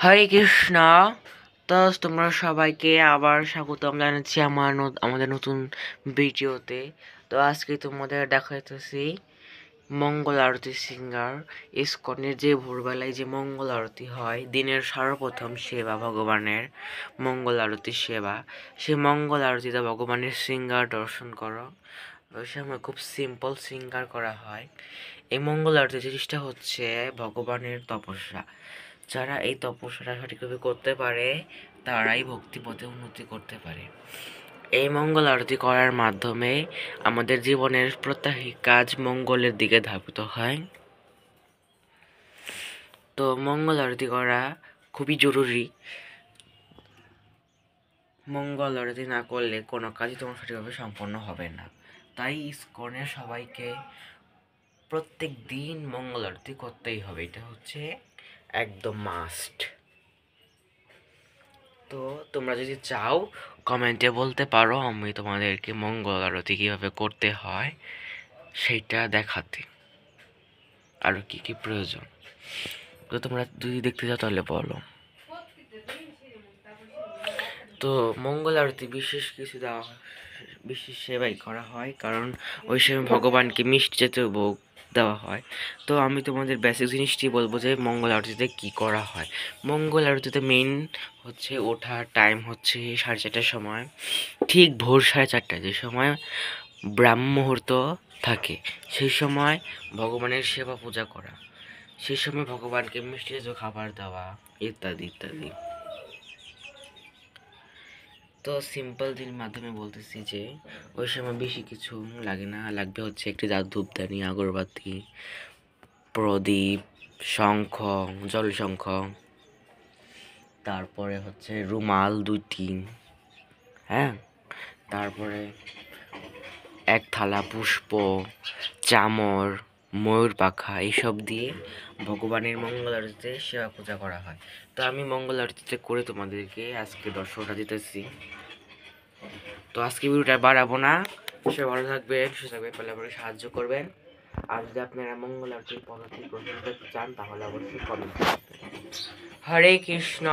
হরে কৃষ্ণ। তো তোমরা সবাইকে আবার স্বাগতম জানাচ্ছি আমাদের নতুন ভিডিওতে। তো আজকে তোমাদের দেখাইতেছি মঙ্গল আরতি সিঙ্গার ইসকনের যে ভোরবেলায় যে মঙ্গল আরতি হয়, দিনের সর্বপ্রথম সেবা ভগবানের মঙ্গল আরতি সেবা। সেই মঙ্গল আরতিতে ভগবানের সিঙ্গার দর্শন করো। ওই সময় খুব সিম্পল সিঙ্গার করা হয়। এই মঙ্গল আরতি জিনিসটা হচ্ছে ভগবানের তপস্যা। যারা এই তপস্যাটা সঠিকভাবে করতে পারে তারাই ভক্তিপথে উন্নতি করতে পারে। এই মঙ্গল আরতি করার মাধ্যমে আমাদের জীবনের প্রত্যেক কাজ মঙ্গলের দিকে ধাবিত হয়। তো মঙ্গল আরতি করা খুবই জরুরি। মঙ্গল আরতি না করলে কোনো কাজই তোমার সঠিকভাবে সম্পন্ন হবে না। তাই ইসকনের সবাইকে প্রত্যেক দিন মঙ্গল আরতি করতেই হবে, এটা হচ্ছে একদম মাস্ট। তো তোমরা যদি চাও কমেন্টে বলতে পারো, আমি তোমাদেরকে মঙ্গল আরতি কীভাবে করতে হয় সেইটা দেখাতে, আর কি কি প্রয়োজন। তো তোমরা যদি দেখতে চাও তাহলে বলো। তো মঙ্গল আরতি বিশেষ কিছু দেওয়া হয়, বিশেষ সেবাই করা হয়, কারণ ওই সময় ভগবানকে মিষ্টি জাতীয় ভোগ দেওয়া হয়। তো আমি তোমাদের বেসিক জিনিসটি বলবো যে মঙ্গল আরতিতে কী করা হয়। মঙ্গল আরতিতে মেইন হচ্ছে ওঠার টাইম হচ্ছে 4:30টার সময়, ঠিক ভোর 4:30টায়, যে সময় ব্রাহ্ম মুহূর্ত থাকে, সেই সময় ভগবানের সেবা পূজা করা, সেই সময় ভগবানকে মিষ্টি জাতীয় খাবার দেওয়া ইত্যাদি ইত্যাদি। তো সিম্পল দিন মাধ্যমে বলতেছি যে ওই সময় বেশি কিছু লাগে না, লাগবে হচ্ছে একটি ধূপদানি, আগরবাতি, প্রদীপ, শঙ্খ, জল শঙ্খ, তারপরে হচ্ছে রুমাল 2টি, হ্যাঁ, তারপরে এক থালা পুষ্প, চামর, ময়ূর পাখা, এইসব দিয়ে ভগবানের মঙ্গল আরতিতে সেবা পূজা করা হয়। তো আমি মঙ্গল আরতিতে করে তোমাদেরকে আজকে দর্শনটা দিতেছি। তো আজকে ভিডিওটা বাড়াবো না, সে ভালো থাকবেন, সুস্থ থাকবেন, পারলে আমাকে সাহায্য করবেন। আর যদি আপনারা মঙ্গল আরতির পদ্ধতি প্রশ্ন চান তাহলে অবশ্যই কমেন্ট করবেন। হরে কৃষ্ণ।